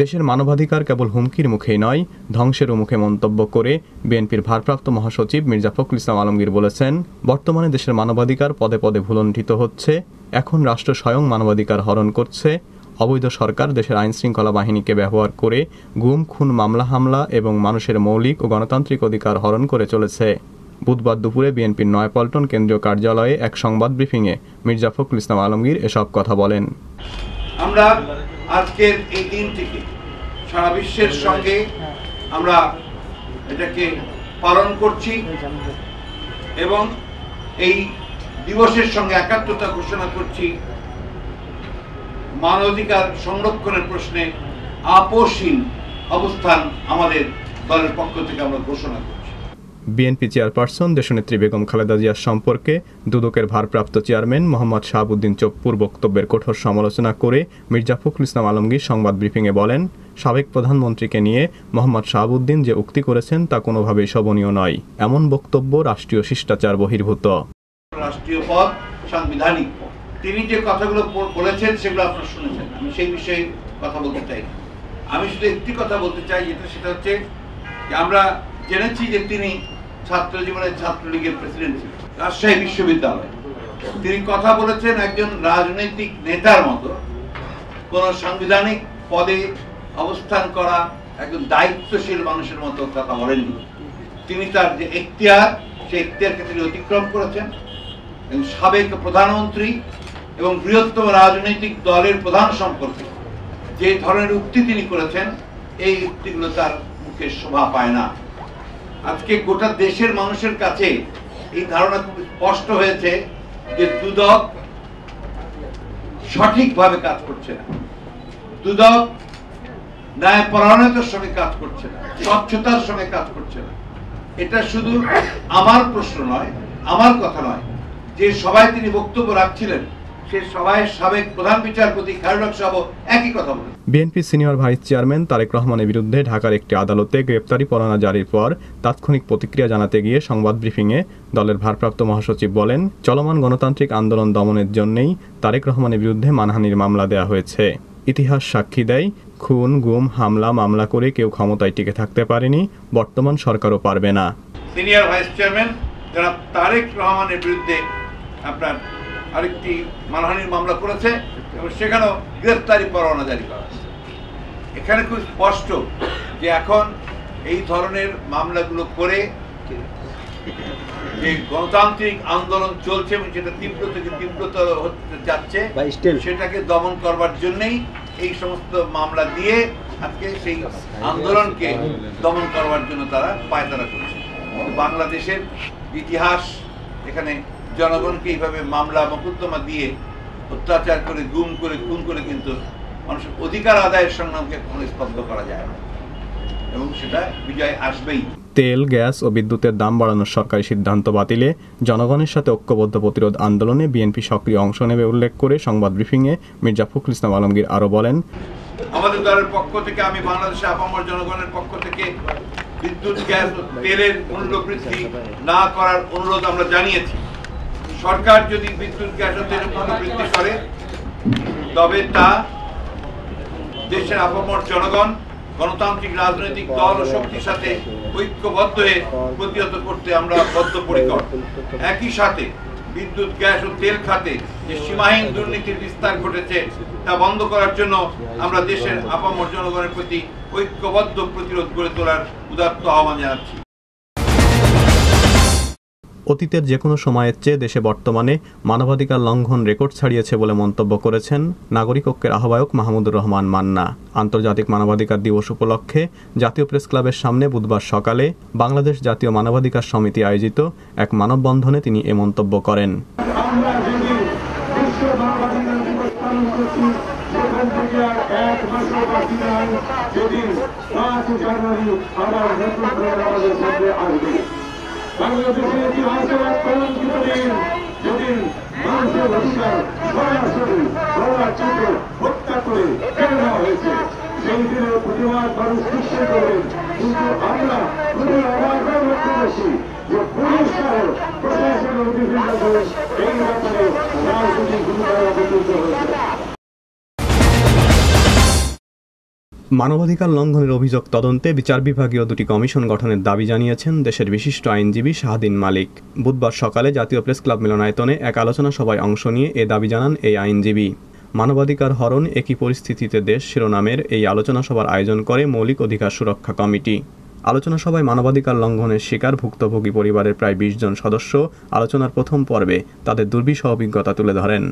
দেশের মানবাধিকার কেবল হুমকির মুখেই নয়, ধ্বংসেরও মুখে মন্তব্য করে বিএনপির ভারপ্রাপ্ত মহাসচিব মির্জা ফখরুল ইসলাম আলমগীর বলেছেন, বর্তমানে দেশের মানবাধিকার পদে পদে ভুলণ্ঠিত হচ্ছে। এখন রাষ্ট্র স্বয়ং মানবাধিকার হরণ করছে। অবৈধ সরকার দেশের আইনশৃঙ্খলা বাহিনীকে ব্যবহার করে গুম, খুন, মামলা, হামলা এবং মানুষের মৌলিক ও গণতান্ত্রিক অধিকার হরণ করে চলেছে। বুধবার দুপুরে বিএনপির নয়াপল্টন কেন্দ্রীয় কার্যালয়ে এক সংবাদ ব্রিফিংয়ে মির্জা ফখরুল ইসলাম আলমগীর এসব কথা বলেন। আমরা আজকের এই দিনটিকে সারা বিশ্বের সঙ্গে আমরা এটাকে পালন করছি এবং এই দিবসের সঙ্গে একাত্মতা ঘোষণা করছি। মানবাধিকার সংরক্ষণের প্রশ্নে আপোষহীন অবস্থান আমাদের দলের পক্ষ থেকে আমরা ঘোষণা করছি। বিএনপি চেয়ারপারসন দেশনেত্রী বেগম খালেদা জিয়ার সম্পর্কে দুদকের ভারপ্রাপ্ত চেয়ারম্যান মোহাম্মদ শাহাবুদ্দিন চপ্পুর বক্তব্যের কঠোর সমালোচনা করে মির্জা ফখরুল ইসলাম আলমগীর সংবাদ ব্রিফিংয়ে বলেন, সাবেক প্রধানমন্ত্রীকে নিয়ে মোহাম্মদ শাহাবুদ্দিন যে উক্তি করেছেন তা কোনোভাবেই শোভনীয় নয়। এমন বক্তব্য রাষ্ট্রীয় শিষ্টাচার বহির্ভূত। রাষ্ট্রীয় পদ সাংবিধানিক পদ। তিনি যে কথাগুলো বলেছেন সেগুলো আপনারা শুনেছেন। আমি সেই বিষয়ে কথা বলতে চাই। আমি শুধু একটি কথা বলতে চাই, সেটা হচ্ছে যে আমরা জেনেছি যে তিনি ছাত্র জীবনে ছাত্রলীগের প্রেসিডেন্ট ছিলেন রাজশাহী বিশ্ববিদ্যালয়ে। তিনি কথা বলেছেন একজন রাজনৈতিক নেতার মতো, কোন সাংবিধানিক পদে অবস্থান করা একজন দায়িত্বশীল মানুষের মতো কথা বলেননি। তিনি তার যে এখতিয়ার, সেই এখতিয়ারকে তিনি অতিক্রম করেছেন। সাবেক প্রধানমন্ত্রী এবং বৃহত্তম রাজনৈতিক দলের প্রধান সম্পর্কে যে ধরনের উক্তি তিনি করেছেন, এই উক্তিগুলো তার মুখে শোভা পায় না। আজকে গোটা দেশের মানুষের কাছে এই ধারণা খুব স্পষ্ট হয়েছে যে দুদক সঠিকভাবে কাজ করছে না, দুদক ন্যায়পরায়ণতার সঙ্গে কাজ করছে না, স্বচ্ছতার সঙ্গে কাজ করছে না। এটা শুধু আমার প্রশ্ন নয়, আমার কথা নয়, যে সবাই তিনি বক্তব্য রাখছিলেন সে সবাই সাবেক প্রধান বিচারপতি খায়রুল হক সাহেব একই কথা বলেন। BNP senior vice chairman Tarique রহমানের বিরুদ্ধে ঢাকার একটি আদালতে গ্রেপ্তারি পরোয়ানা জারির পর তাৎক্ষণিক প্রতিক্রিয়া জানাতে গিয়ে সংবাদ ব্রিফিংয়ে দলের ভারপ্রাপ্ত মহাসচিব বলেন, চলমান গণতান্ত্রিক আন্দোলন দমনের জন্যই তারেক রহমানের বিরুদ্ধে মানহানির মামলা দেয়া হয়েছে। ইতিহাস সাক্ষী দেয়, খুন, গুম, হামলা, মামলা করে কেউ ক্ষমতায় টিকে থাকতে পারেনি, বর্তমান সরকারও পারবে না। সিনিয়র ভাইস চেয়ারম্যান যারা তারেক রহমানের বিরুদ্ধে আপনার আরেকটি মানহানির মামলা করেছে এবং সেখানেও গ্রেফতারি পরোয়ানা জারি করা হয়েছে। এখানে খুব স্পষ্ট যে এখন এই ধরনের মামলাগুলো করে যে গণতান্ত্রিক আন্দোলন চলছে এবং যেটা তীব্র থেকে তীব্রতর হতে যাচ্ছে, সেটাকে দমন করবার জন্যই এই সমস্ত মামলা দিয়ে আজকে সেই আন্দোলনকে দমন করবার জন্য তারা পায়তারা করছে। বাংলাদেশের ইতিহাস এখানে জনগণকে এইভাবে মামলা মোকদ্দমা দিয়ে অত্যাচার করে, গুম করে, খুন করে কিন্তু মানুষের অধিকার আদায়ের সংগ্রামকে কোনো স্তব্ধ করা যায় না এবং সেটা বিজয় আসবেই। তেল, গ্যাস ও বিদ্যুতের দাম বাড়ানোর সরকারি সিদ্ধান্ত বাতিলে জনগণের সাথে ঐক্যবদ্ধ প্রতিরোধ আন্দোলনে বিএনপি সক্রিয় অংশ নেবে উল্লেখ করে সংবাদ ব্রিফিংয়ে মির্জা ফখরুল ইসলাম আলমগীর আরও বলেন, আমাদের দলের পক্ষ থেকে, আমি বাংলাদেশের আপামর জনগণের পক্ষ থেকে বিদ্যুৎ, গ্যাস ও তেলের মূল্য বৃদ্ধি না করার অনুরোধ আমরা জানিয়েছি। সরকার যদি বিদ্যুৎ, গ্যাস ও তেলের মূল্য বৃদ্ধি করে তবে তা দেশের আপামর জনগণ, গণতান্ত্রিক রাজনৈতিক দল ও শক্তির সাথে ঐক্যবদ্ধ হয়ে প্রতিহত করতে আমরা বদ্ধপরিকর। একই সাথে বিদ্যুৎ, গ্যাস ও তেল খাতে যে সীমাহীন দুর্নীতির বিস্তার ঘটেছে তা বন্ধ করার জন্য আমরা দেশের আপামর জনগণের প্রতি ঐক্যবদ্ধ প্রতিরোধ গড়ে তোলার উদাত্ত আহ্বান জানাচ্ছি। অতীতের যে কোনো সময়ের চেয়ে দেশে বর্তমানে মানবাধিকার লঙ্ঘন রেকর্ড ছাড়িয়েছে বলে মন্তব্য করেছেন নাগরিক ঐক্যের আহ্বায়ক মাহমুদুর রহমান মান্না। আন্তর্জাতিক মানবাধিকার দিবস উপলক্ষে জাতীয় প্রেস ক্লাবের সামনে বুধবার সকালে বাংলাদেশ জাতীয় মানবাধিকার সমিতি আয়োজিত এক মানববন্ধনে তিনি এ মন্তব্য করেন। বাংলাদেশের ইতিহাসের এক কলঙ্কিত দিন, যেদিন মানুষের অধিকার সরাসরি গলাচিত হত্যা করে কেড়ে নেওয়া হয়েছে। সেই দিনের প্রতিবাদ মানুষ নিশ্চয় করবেন, কিন্তু আমরা খুবই অবাক লক্ষ্য করছি যে পুলিশ সহ প্রশাসনের বিভিন্ন এই ব্যাপারে রাজনৈতিক ভূমিকা অবতীর্ণ হয়েছে। মানবাধিকার লঙ্ঘনের অভিযোগ তদন্তে বিচার বিভাগীয় দুটি কমিশন গঠনের দাবি জানিয়েছেন দেশের বিশিষ্ট আইনজীবী শাহদিন মালিক। বুধবার সকালে জাতীয় প্রেস ক্লাব মিলনায়তনে এক আলোচনা সভায় অংশ নিয়ে এ দাবি জানান এই আইনজীবী। মানবাধিকার হরণ একই পরিস্থিতিতে দেশ শিরোনামের এই আলোচনা সভার আয়োজন করে মৌলিক অধিকার সুরক্ষা কমিটি। আলোচনা সভায় মানবাধিকার লঙ্ঘনের শিকার ভুক্তভোগী পরিবারের প্রায় 20 জন সদস্য আলোচনার প্রথম পর্বে তাদের দুর্বিষহ অভিজ্ঞতা তুলে ধরেন।